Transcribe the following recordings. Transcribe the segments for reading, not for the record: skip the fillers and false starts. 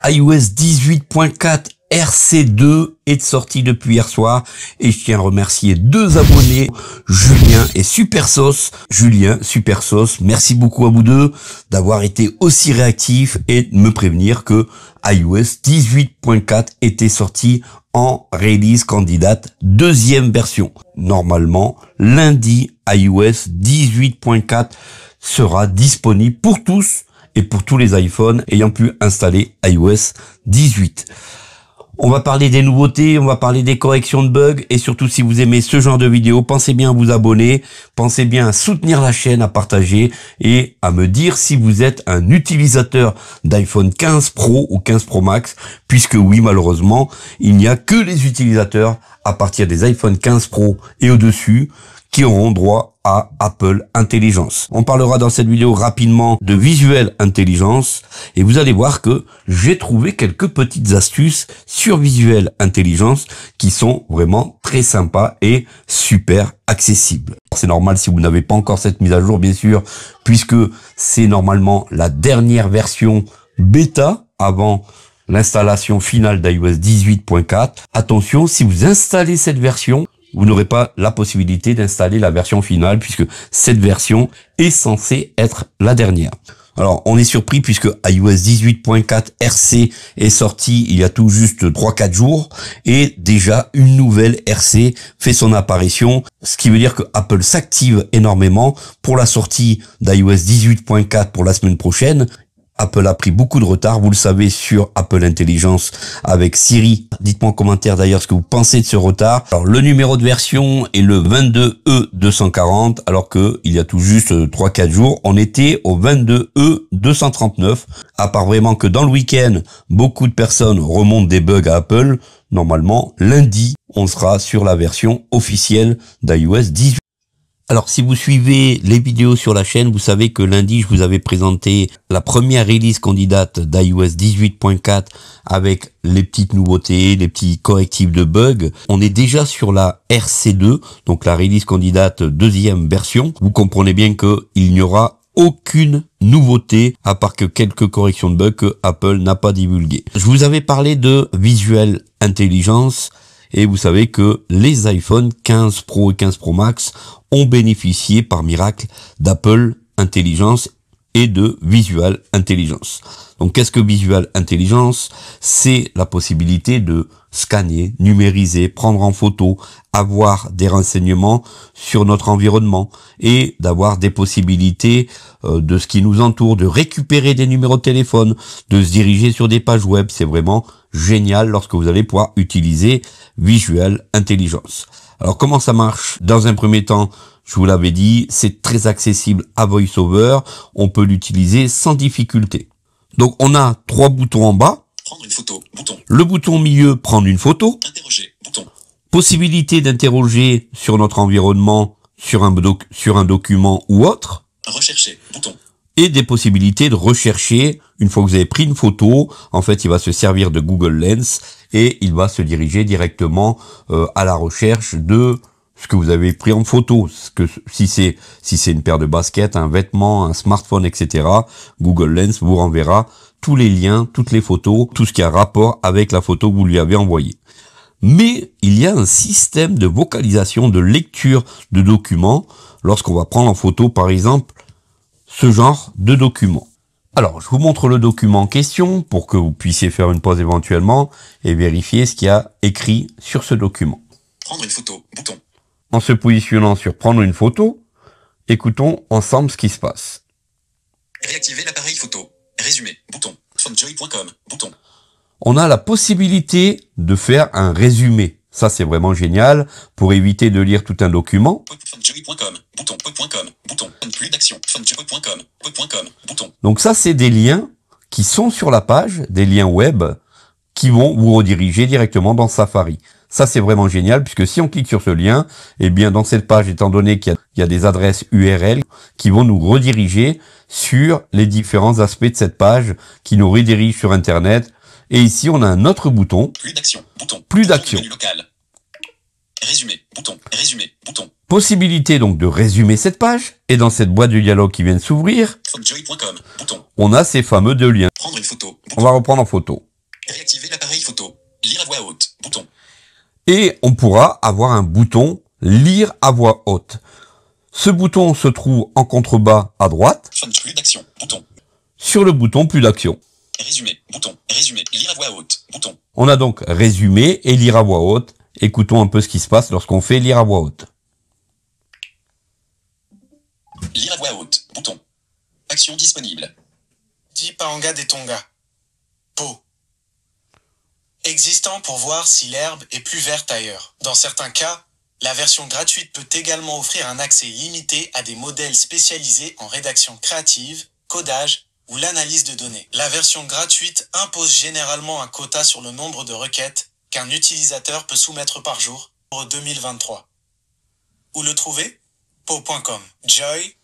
iOS 18.4 RC2 est sorti depuis hier soir et je tiens à remercier deux abonnés, Julien et Supersauce. Julien, Supersauce, merci beaucoup à vous deux d'avoir été aussi réactifs et de me prévenir que iOS 18.4 était sorti en release candidate deuxième version. Normalement, lundi, iOS 18.4 sera disponible pour tous et pour tous les iPhones ayant pu installer iOS 18. On va parler des nouveautés, on va parler des corrections de bugs et surtout si vous aimez ce genre de vidéos, pensez bien à vous abonner, pensez bien à soutenir la chaîne, à partager et à me dire si vous êtes un utilisateur d'iPhone 15 Pro ou 15 Pro Max, puisque oui, malheureusement, il n'y a que les utilisateurs à partir des iPhone 15 Pro et au-dessus qui auront droit à Apple Intelligence. On parlera dans cette vidéo rapidement de Visual Intelligence et vous allez voir que j'ai trouvé quelques petites astuces sur Visual Intelligence qui sont vraiment très sympas et super accessibles. C'est normal si vous n'avez pas encore cette mise à jour, bien sûr, puisque c'est normalement la dernière version bêta avant l'installation finale d'iOS 18.4. Attention, si vous installez cette version, vous n'aurez pas la possibilité d'installer la version finale puisque cette version est censée être la dernière. Alors, on est surpris puisque iOS 18.4 RC est sorti il y a tout juste 3-4 jours et déjà une nouvelle RC fait son apparition, ce qui veut dire que Apple s'active énormément pour la sortie d'iOS 18.4 pour la semaine prochaine. Apple a pris beaucoup de retard, vous le savez, sur Apple Intelligence avec Siri. Dites-moi en commentaire d'ailleurs ce que vous pensez de ce retard. Alors le numéro de version est le 22E240 alors que il y a tout juste 3-4 jours, on était au 22E239. À part vraiment que dans le week-end, beaucoup de personnes remontent des bugs à Apple. Normalement, lundi, on sera sur la version officielle d'iOS 18. Alors, si vous suivez les vidéos sur la chaîne, vous savez que lundi, je vous avais présenté la première release candidate d'iOS 18.4 avec les petites nouveautés, les petits correctifs de bugs. On est déjà sur la RC2, donc la release candidate deuxième version. Vous comprenez bien qu'il n'y aura aucune nouveauté à part que quelques corrections de bugs que Apple n'a pas divulguées. Je vous avais parlé de Visual Intelligence. Et vous savez que les iPhone 15 Pro et 15 Pro Max ont bénéficié par miracle d'Apple Intelligence et de Visual Intelligence. Donc qu'est-ce que Visual Intelligence? C'est la possibilité de scanner, numériser, prendre en photo, avoir des renseignements sur notre environnement et d'avoir des possibilités de ce qui nous entoure, de récupérer des numéros de téléphone, de se diriger sur des pages web. C'est vraiment génial lorsque vous allez pouvoir utiliser Visual Intelligence. Alors comment ça marche? Dans un premier temps, je vous l'avais dit, c'est très accessible à VoiceOver. On peut l'utiliser sans difficulté. Donc on a 3 boutons en bas. Prendre une photo, bouton. Le bouton milieu, prendre une photo. Interroger, bouton. Possibilité d'interroger sur notre environnement, sur un document ou autre. Rechercher, bouton. Et des possibilités de rechercher. Une fois que vous avez pris une photo, en fait, il va se servir de Google Lens et il va se diriger directement à la recherche de ce que vous avez pris en photo. Si c'est une paire de baskets, un vêtement, un smartphone, etc., Google Lens vous renverra tous les liens, toutes les photos, tout ce qui a rapport avec la photo que vous lui avez envoyée. Mais il y a un système de vocalisation, de lecture de documents lorsqu'on va prendre en photo, par exemple, ce genre de document. Alors, je vous montre le document en question pour que vous puissiez faire une pause éventuellement et vérifier ce qu'il y a écrit sur ce document. Prendre une photo, bouton. En se positionnant sur prendre une photo, écoutons ensemble ce qui se passe. Réactiver l'appareil photo. Résumé, bouton. Phonejoy.com, bouton. On a la possibilité de faire un résumé. Ça, c'est vraiment génial pour éviter de lire tout un document. Phonejoy.com, bouton. Pop.com, bouton. Plus d'action. Phonejoy.com, pop.com, bouton. Donc ça, c'est des liens qui sont sur la page, des liens web qui vont vous rediriger directement dans Safari. Ça, c'est vraiment génial puisque si on clique sur ce lien, eh bien, dans cette page, étant donné qu'il y a des adresses URL qui vont nous rediriger sur les différents aspects de cette page qui nous redirigent sur Internet. Et ici, on a un autre bouton. Plus d'action, bouton. Plus d'action. Menu local. Résumé, bouton. Résumé, bouton. Possibilité donc de résumer cette page. Et dans cette boîte de dialogue qui vient de s'ouvrir, Phonejoy.com, bouton. on a ces fameux deux liens. Prendre une photo, On bouton. va reprendre en photo. Réactiver l'appareil photo. Lire à voix haute. Bouton. Et on pourra avoir un bouton lire à voix haute. Ce bouton se trouve en contrebas à droite. Font plus d'action. Bouton. Sur le bouton plus d'action. Résumé. Bouton. Résumé. Lire à voix haute. Bouton. On a donc résumé et lire à voix haute. Écoutons un peu ce qui se passe lorsqu'on fait lire à voix haute. Lire à voix haute. Bouton. Action disponible. Dipanga des Tonga. Pau. Existant pour voir si l'herbe est plus verte ailleurs. Dans certains cas, la version gratuite peut également offrir un accès limité à des modèles spécialisés en rédaction créative, codage ou l'analyse de données. La version gratuite impose généralement un quota sur le nombre de requêtes qu'un utilisateur peut soumettre par jour pour 2023. Où le trouver? Pau.com. Joy.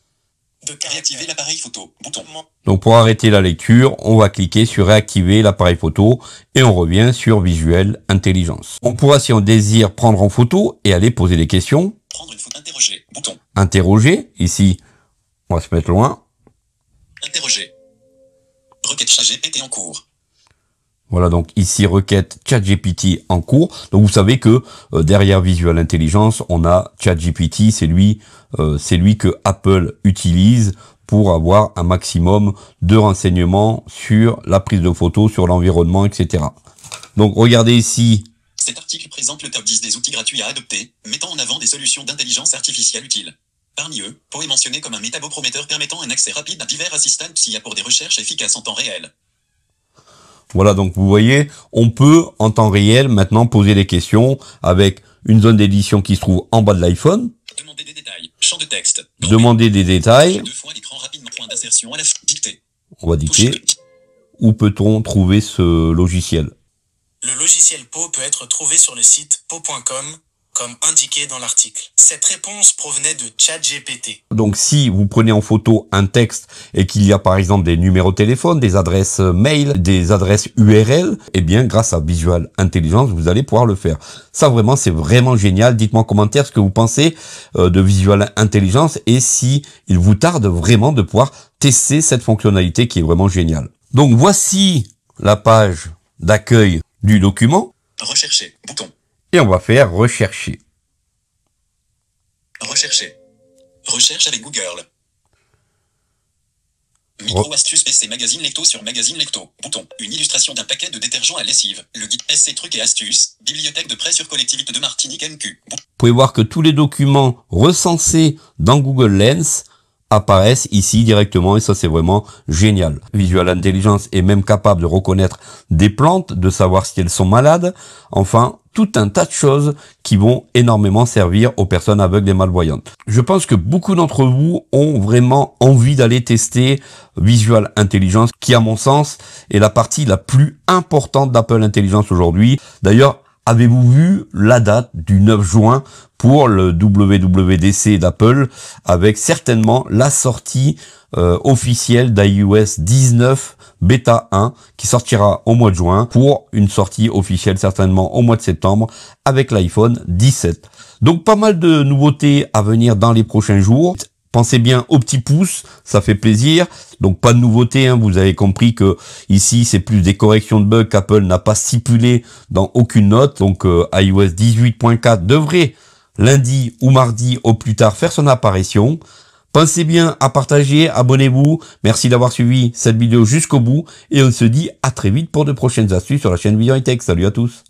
Réactiver l'appareil photo. Bouton. Donc pour arrêter la lecture, on va cliquer sur réactiver l'appareil photo et on revient sur Visual Intelligence. On pourra, si on désire, prendre en photo et aller poser des questions. Prendre une photo. Interroger. Bouton. Interroger. Ici, on va se mettre loin. Interroger. Requête ChatGPT en cours. Voilà, donc ici, requête ChatGPT en cours. Donc vous savez que derrière Visual Intelligence, on a ChatGPT, c'est lui que Apple utilise pour avoir un maximum de renseignements sur la prise de photos, sur l'environnement, etc. Donc regardez ici. Cet article présente le top 10 des outils gratuits à adopter, mettant en avant des solutions d'intelligence artificielle utiles. Parmi eux, Pau est mentionné comme un métabo prometteur permettant un accès rapide à divers assistants IA pour des recherches efficaces en temps réel. Voilà, donc vous voyez, on peut en temps réel maintenant poser des questions avec une zone d'édition qui se trouve en bas de l'iPhone. Demander des détails. Champ de texte. Demander des détails. 2 fois l'écran rapidement. Point d'insertion à la dictée. On va dicter. Où peut-on trouver ce logiciel? Le logiciel Pau peut être trouvé sur le site pau.com, comme indiqué dans l'article. Cette réponse provenait de ChatGPT. Donc si vous prenez en photo un texte et qu'il y a par exemple des numéros de téléphone, des adresses mail, des adresses URL, eh bien grâce à Visual Intelligence, vous allez pouvoir le faire. Ça vraiment, c'est vraiment génial. Dites-moi en commentaire ce que vous pensez de Visual Intelligence et si il vous tarde vraiment de pouvoir tester cette fonctionnalité qui est vraiment géniale. Donc voici la page d'accueil du document. Rechercher. Bouton. Et on va faire rechercher. Rechercher. Recherche avec Google. Micro-astuces PC Magazine Lecto sur Magazine Lecto. Bouton. Une illustration d'un paquet de détergent à lessive. Le guide SC Trucs et Astuces. Bibliothèque de prêt sur collectivité de Martinique MQ. Vous pouvez voir que tous les documents recensés dans Google Lens apparaissent ici directement et ça c'est vraiment génial. Visual Intelligence est même capable de reconnaître des plantes, de savoir si elles sont malades, enfin tout un tas de choses qui vont énormément servir aux personnes aveugles et malvoyantes. Je pense que beaucoup d'entre vous ont vraiment envie d'aller tester Visual Intelligence qui à mon sens est la partie la plus importante d'Apple Intelligence aujourd'hui. D'ailleurs, avez-vous vu la date du 9 juin pour le WWDC d'Apple avec certainement la sortie officielle d'iOS 19 Beta 1 qui sortira au mois de juin pour une sortie officielle certainement au mois de septembre avec l'iPhone 17. Donc pas mal de nouveautés à venir dans les prochains jours. Pensez bien au petit pouce, ça fait plaisir. Donc pas de nouveauté, hein, vous avez compris que ici c'est plus des corrections de bugs qu'Apple n'a pas stipulé dans aucune note. Donc iOS 18.4 devrait lundi ou mardi au plus tard faire son apparition. Pensez bien à partager, abonnez-vous. Merci d'avoir suivi cette vidéo jusqu'au bout et on se dit à très vite pour de prochaines astuces sur la chaîne Vision High Tech. Salut à tous.